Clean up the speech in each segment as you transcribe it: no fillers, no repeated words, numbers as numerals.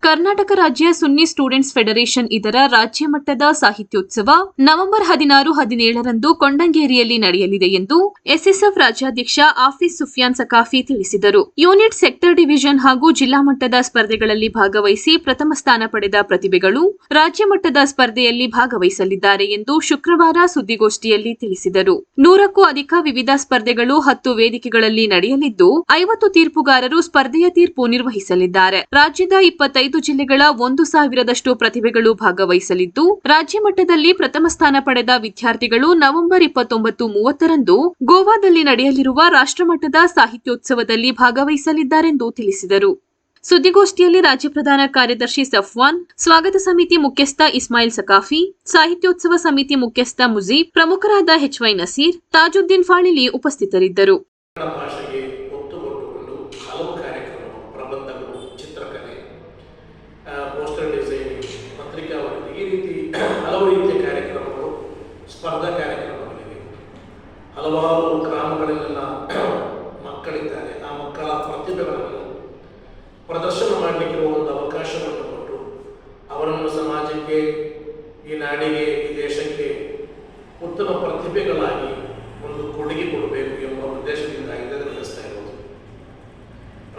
ಕರ್ನಾಟಕ ರಾಜ್ಯ ಸುನ್ನಿ students federation ಇದರ ರಾಜ್ಯ ಮಟ್ಟದ ಸಾಹಿತ್ಯೋತ್ಸವ ನವೆಂಬರ್ 16-17ರಂದು ಕೊಂಡಂಗೇರಿಯಲ್ಲಿ ನಡೆಯಲಿದೆ ಎಂದು ಎಸ್ಎಸ್ಎಫ್ ರಾಜ್ಯಾಧ್ಯಕ್ಷ ಆಫೀಸ್ ಸುಫಿಯಾನ್ ಸಕಾಫಿ ತಿಳಿಸಿದರು. ಯೂನಿಟ್ ಸೆಕ್ಟರ್ ಡಿವಿಷನ್ ಹಾಗೂ ಜಿಲ್ಲಾ ಮಟ್ಟದ ಸ್ಪರ್ಧೆಗಳಲ್ಲಿ ಭಾಗವಹಿಸಿ ಪ್ರಥಮ ಸ್ಥಾನ ಪಡೆದ ಪ್ರತಿಭೆಗಳು ರಾಜ್ಯ ಮಟ್ಟದ ಸ್ಪರ್ಧೆಯಲ್ಲಿ ಭಾಗವಹಿಸಲಿದ್ದಾರೆ ಎಂದು ಶುಕ್ರವಾರ ಸುದ್ದಿಗೋಷ್ಠಿಯಲ್ಲಿ ತಿಳಿಸಿದರು. 100ಕ್ಕೂ ಅಧಿಕ ವಿವಿಧ ಸ್ಪರ್ಧೆಗಳು 10 ವೇದಿಕೆಗಳಲ್ಲಿ ನಡೆಯಲಿದ್ದು 50 ತೀರ್ಪುಗಾರರು ಸ್ಪರ್ಧೆಯ ತೀರ್ಪು ನಿರ್ವಹಿಸಲಿದ್ದಾರೆ. ರಾಜ್ಯದ 25 ಜಿಲ್ಲೆಗಳ 1,000ರಷ್ಟು ಪ್ರತಿಭೆಗಳು ಭಾಗವಹಿಸಲಿದ್ದು ರಾಜ್ಯ ಮಟ್ಟದಲ್ಲಿ ಪ್ರಥಮ ಸ್ಥಾನ ಪಡೆದ ವಿದ್ಯಾರ್ಥಿಗಳು ನವೆಂಬರ್ 29-30ರಂದು ಗೋವಾದಲ್ಲಿ ನಡೆಯಲಿರುವ ರಾಷ್ಟ್ರಮಟ್ಟದ ಸಾಹಿತ್ಯೋತ್ಸವದಲ್ಲಿ ಭಾಗವಹಿಸಲಿದ್ದಾರೆಂದು ತಿಳಿಸಿದರು. ಸುದ್ದಿಗೋಷ್ಠಿಯಲ್ಲಿ ರಾಜ್ಯ ಪ್ರಧಾನ ಕಾರ್ಯದರ್ಶಿ ಸಫ್ವಾನ್, ಸ್ವಾಗತ ಸಮಿತಿ ಮುಖ್ಯಸ್ಥ ಇಸ್ಮಾಯಿಲ್ ಸಕಾಫಿ, ಸಾಹಿತ್ಯೋತ್ಸವ ಸಮಿತಿ ಮುಖ್ಯಸ್ಥ ಮುಜೀಬ್, ಪ್ರಮುಖರಾದ ಎಚ್ವೈ ನಸೀರ್, ತಾಜುದ್ದೀನ್ ಫಾಳಿಲಿ ಉಪಸ್ಥಿತರಿದ್ದರು. ಪೋಸ್ಟರ್ ಡಿಸೈನಿಂಗ್, ಪತ್ರಿಕಾ ವರದಿ, ಈ ರೀತಿ ಹಲವು ರೀತಿಯ ಕಾರ್ಯಕ್ರಮಗಳು, ಸ್ಪರ್ಧಾ ಕಾರ್ಯಕ್ರಮಗಳಿವೆ. ಹಲವಾರು ಗ್ರಾಮಗಳಲ್ಲೆಲ್ಲ ಮಕ್ಕಳಿದ್ದಾರೆ. ಆ ಮಕ್ಕಳ ಪ್ರತಿಭೆಗಳನ್ನು ಪ್ರದರ್ಶನ ಮಾಡಲಿಕ್ಕಿರುವ ಒಂದು ಅವಕಾಶವನ್ನು ಕೊಟ್ಟು ಅವರನ್ನು ಸಮಾಜಕ್ಕೆ, ಈ ನಾಡಿಗೆ, ಈ ದೇಶಕ್ಕೆ ಉತ್ತಮ ಪ್ರತಿಭೆಗಳಾಗಿ ಒಂದು ಕೊಡುಗೆ ಕೊಡಬೇಕು ಎಂಬ ಉದ್ದೇಶದಿಂದ ಇದನ್ನು ನಡೆಸ್ತಾ ಇರೋದು.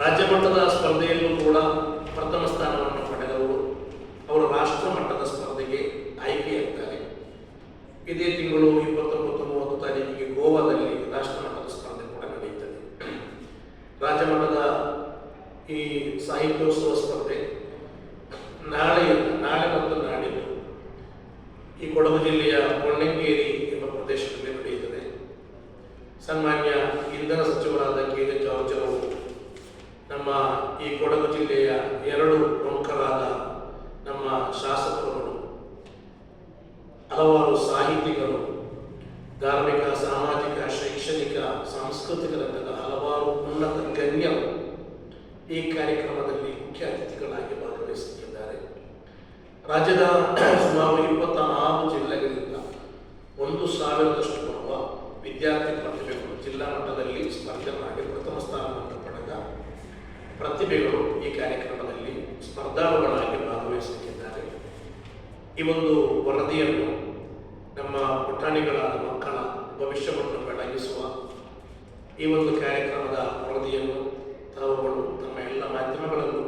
ರಾಜ್ಯ ಮಟ್ಟದ ಸ್ಪರ್ಧೆಯಲ್ಲೂ ಕೂಡ ಪ್ರಥಮ ಸ್ಥಾನವನ್ನು ಪಡೆದವರು ಅವರು ರಾಷ್ಟ್ರ ಮಟ್ಟದ ಸ್ಪರ್ಧೆಗೆ ಆಯ್ಕೆಯಾಗ್ತಾರೆ. ಇದೇ ತಿಂಗಳು 29-30 ತಾರೀಕಿಗೆ ಗೋವಾದಲ್ಲಿ ರಾಷ್ಟ್ರ ಮಟ್ಟದ ಸ್ಪರ್ಧೆ ಕೂಡ ನಡೆಯುತ್ತದೆ. ರಾಜ್ಯ ಮಟ್ಟದ ಈ ಸಾಹಿತ್ಯೋತ್ಸವ ಸ್ಪರ್ಧೆ ನಾಳೆ ಮತ್ತು ನಾಡಿದ್ದು ಈ ಕೊಡಗು ಜಿಲ್ಲೆಯ ಕೊಂಡಂಗೇರಿ ಎಂಬ ಪ್ರದೇಶದಲ್ಲಿ ನಡೆಯುತ್ತದೆ. ಸನ್ಮಾನ್ಯ ಇಂಧನ ಸಚಿವರಾದ ಕೆ.ಜೆ. ಜಾರ್ಜ್ ಅವರು ನಮ್ಮ ಈ ಕೊಡಗು ಜಿಲ್ಲೆಯ 2 ಪ್ರಮುಖರಾದ ನಮ್ಮ ಶಾಸಕರುಗಳು, ಹಲವಾರು ಸಾಹಿತಿಗಳು, ಧಾರ್ಮಿಕ, ಸಾಮಾಜಿಕ, ಶೈಕ್ಷಣಿಕ, ಸಾಂಸ್ಕೃತಿಕ ರಂಗದ ಹಲವಾರು ಉನ್ನತ ಗಣ್ಯರು ಈ ಕಾರ್ಯಕ್ರಮದಲ್ಲಿ ಮುಖ್ಯ ಅತಿಥಿಗಳಾಗಿ ಭಾಗವಹಿಸುತ್ತಿದ್ದಾರೆ. ರಾಜ್ಯದ ಸುಮಾರು 24 ಜಿಲ್ಲೆಗಳಿಂದ 1,000ರಷ್ಟು ಬರುವ ವಿದ್ಯಾರ್ಥಿ ಪ್ರತಿಭೆಗಳು ಜಿಲ್ಲಾ ಮಟ್ಟದಲ್ಲಿ ಸ್ಪರ್ಧೆ ಮಾಡಿ ಪ್ರಥಮ ಸ್ಥಾನವನ್ನು ಪಡೆದ ಪ್ರತಿಭೆಗಳು ಈ ಕಾರ್ಯಕ್ರಮದಲ್ಲಿ ಸ್ಪರ್ಧಾಳುಗಳಾಗಿ ಭಾಗವಹಿಸುತ್ತಿದ್ದಾರೆ. ಈ ಒಂದು ವರದಿಯನ್ನು ನಮ್ಮ ಪುಟಾಣಿಗಳಾದ ಮಕ್ಕಳ ಭವಿಷ್ಯವನ್ನು ಬೆಳಗಿಸುವ ಈ ಒಂದು ಕಾರ್ಯಕ್ರಮದ ವರದಿಯನ್ನು ತಾವುಗಳು ತಮ್ಮ ಎಲ್ಲ ಮಾಧ್ಯಮಗಳಲ್ಲೂ